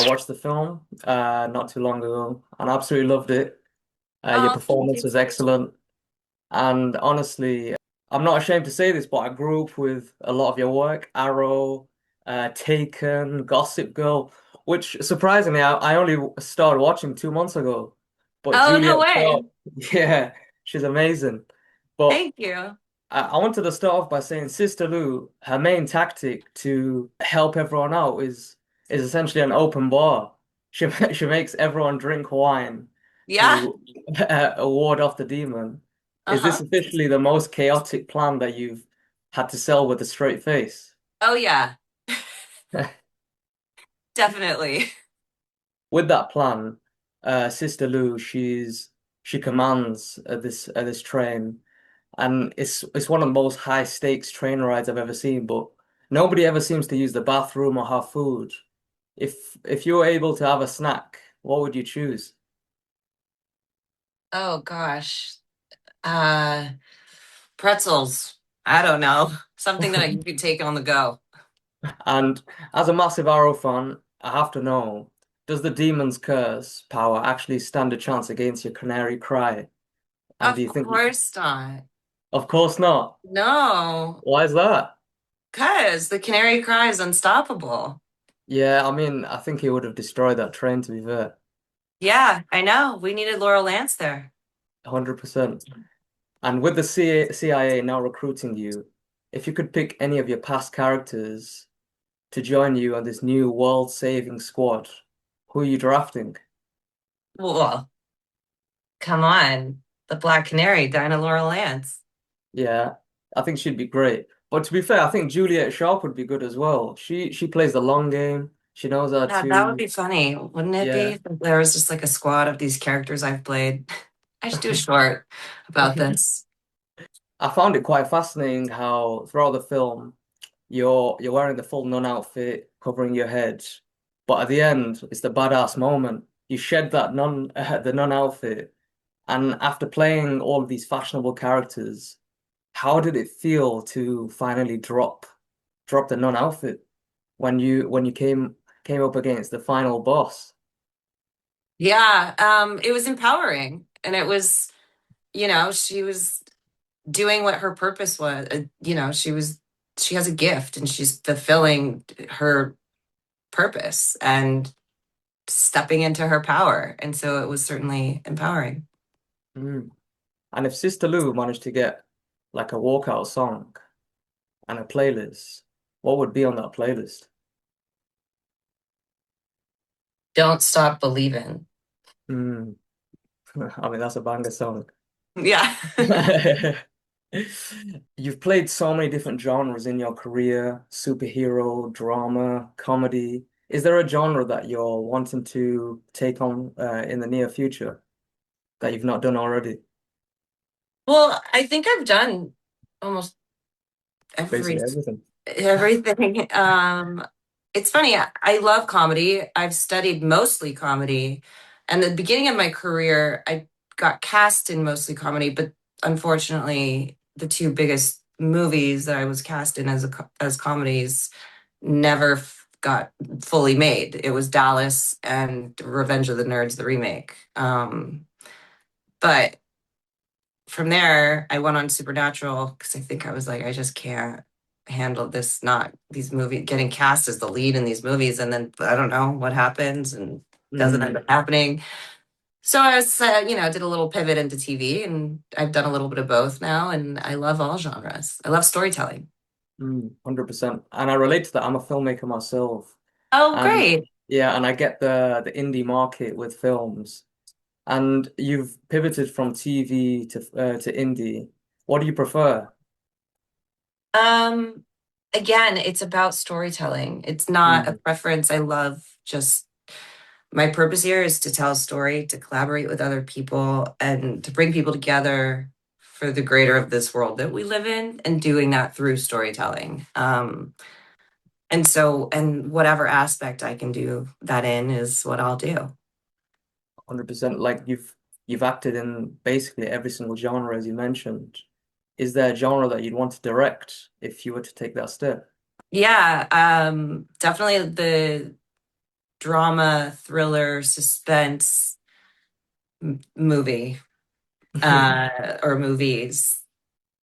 watched the film not too long ago and absolutely loved it. Your Oh, thank performance you. was excellent. And honestly, I'm not ashamed to say this, but I grew up with a lot of your work, Arrow, Taken, Gossip Girl, which surprisingly I only started watching 2 months ago. But Oh, no Juliet way. Sharp, yeah, she's amazing. But Thank you. I wanted to start off by saying Sister Lou, her main tactic to help everyone out is essentially an open bar. She makes everyone drink wine Yeah. to ward off the demon. Is this Uh-huh. officially the most chaotic plan that you've had to sell with a straight face? Oh, yeah, definitely. With that plan, Sister Lou, she commands this train. And it's one of the most high stakes train rides I've ever seen, but nobody ever seems to use the bathroom or have food. If you were able to have a snack, what would you choose? Oh gosh. Uh, Pretzels. I don't know. Something that I could take on the go. And as a massive Arrow fan, I have to know, does the demon's curse power actually stand a chance against your canary cry? And do Of you think, course not. of course not. No, Why is that? because the canary cry is unstoppable. Yeah, I mean, I think he would have destroyed that train, to be fair. Yeah, I know. We needed Laurel Lance there. 100%. And with the CIA now recruiting you, if you could pick any of your past characters to join you on this new world-saving squad, who are you drafting? Well, come on. The Black Canary, Dinah Laurel Lance. Yeah, I think she'd be great. But to be fair, I think Juliet Sharp would be good as well. She plays the long game. She knows how Yeah, that would to, be funny, wouldn't it be? yeah. If there was just like a squad of these characters I've played. I should do a short about this. I found it quite fascinating how throughout the film you're wearing the full nun outfit, covering your head, but at the end it's the badass moment. You shed that nun the nun outfit, and after playing all of these fashionable characters, how did it feel to finally drop the nun outfit when you came up against the final boss? Yeah, it was empowering. And it was, she was doing what her purpose was. She has a gift and she's fulfilling her purpose and stepping into her power. And so it was certainly empowering. Mm. And if Sister Lou managed to get like a walkout song and a playlist, what would be on that playlist? Don't stop believing. Mm. I mean, that's a banger song. Yeah. You've played so many different genres in your career, superhero, drama, comedy. Is there a genre that you're wanting to take on in the near future that you've not done already? Well, I think I've done almost every Basically everything. everything. It's funny. I love comedy. I've studied mostly comedy, and the beginning of my career, I got cast in mostly comedy. But unfortunately, the two biggest movies that I was cast in as comedies never got fully made. It was Dallas and Revenge of the Nerds, the remake. But from there, I went on Supernatural because I think I was like, I just can't handle this, not these movies, getting cast as the lead in these movies. And then I don't know what happens and doesn't end Mm, up happening. So I was, did a little pivot into TV and I've done a little bit of both now. And I love all genres. I love storytelling. 100%. And I relate to that. I'm a filmmaker myself. Oh, And great. yeah, and I get the indie market with films. And you've pivoted from TV to indie. What do you prefer? Um, Again, it's about storytelling. It's not a Mm, preference. I love just my purpose here is to tell a story, to collaborate with other people, and to bring people together for the greater of this world that we live in, and doing that through storytelling. And whatever aspect I can do that in is what I'll do. 100%. Like you've acted in basically every single genre as you mentioned. Is there a genre that you'd want to direct if you were to take that step? Yeah, definitely the drama, thriller, suspense movie or movies.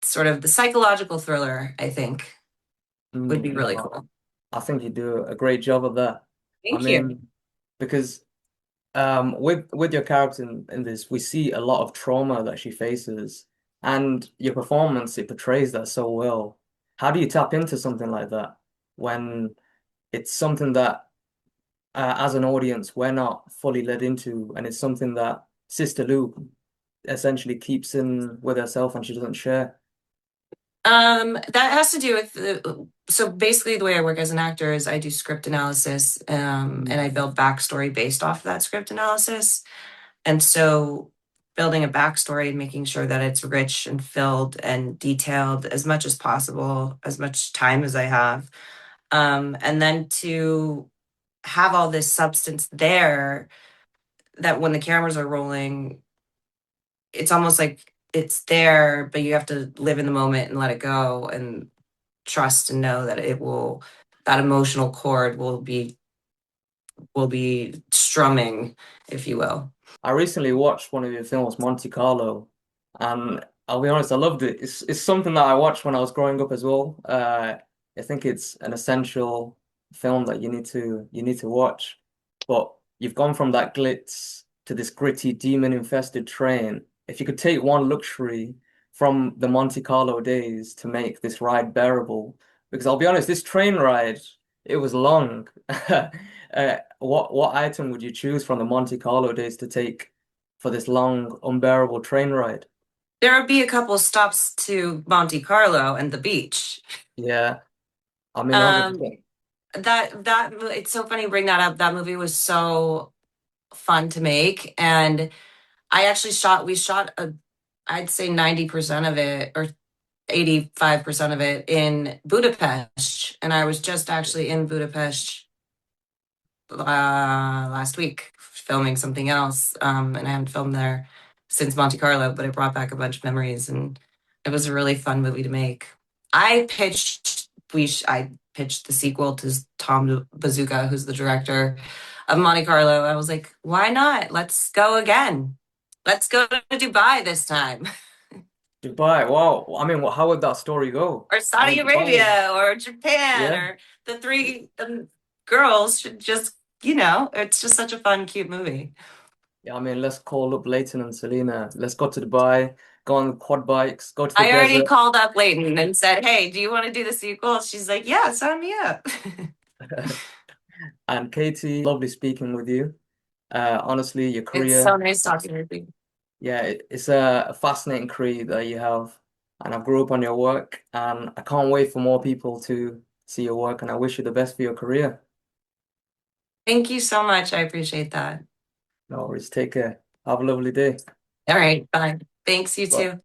Sort of the psychological thriller, I think, would be really No, cool. I think you do a great job of that. I Thank you. mean, because with your character in this, we see a lot of trauma that she faces, and your performance, it portrays that so well. How do you tap into something like that when it's something that, as an audience, we're not fully led into, and it's something that Sister Lou essentially keeps in with herself and she doesn't share? That has to do with so basically the way I work as an actor is I do script analysis, and I build backstory based off of that script analysis. And so building a backstory and making sure that it's rich and filled and detailed as much as possible, as much time as I have. And then to have all this substance there that when the cameras are rolling, it's almost like it's there, but you have to live in the moment and let it go and trust and know that it will, that emotional chord will be strumming, if you will. I recently watched one of your films, Monte Carlo, and I'll be honest, I loved it. It's something that I watched when I was growing up as well. I think it's an essential film that you need to watch. But you've gone from that glitz to this gritty, demon-infested train. If you could take one luxury from the Monte Carlo days to make this ride bearable, because I'll be honest, this train ride, it was long. What item would you choose from the Monte Carlo days to take for this long, unbearable train ride? There would be a couple stops to Monte Carlo and the beach. Yeah, I mean, Um, 100%. it's so funny you bring that up. That movie was so fun to make, and we shot I'd say 90% of it or 85% of it in Budapest, and I was just actually in Budapest last week filming something else. And I haven't filmed there since Monte Carlo, but it brought back a bunch of memories, and it was a really fun movie to make. I pitched the sequel to Tom Bezucha, who's the director of Monte Carlo. I was like, why not? Let's go again. Let's go to Dubai this time, Dubai, wow. I mean, how would that story go? or I Saudi mean, Dubai, Arabia, or Japan, yeah. or the three girls should just, it's just such a fun, cute movie. Yeah, I mean, let's call up Leighton and Selena. Let's go to Dubai, go on quad bikes, go to the I already desert. called up Leighton and said, "Hey, do you want to do the sequel?" She's like, "Yeah, sign me up." And Katie, lovely speaking with you. Honestly, your It's so career, nice talking to you. yeah, it's a fascinating career that you have. And I grew up on your work, and I can't wait for more people to see your work. And I wish you the best for your career. Thank you so much. I appreciate that. No worries. Take care. Have a lovely day. All right, bye. Thanks, you Bye. too.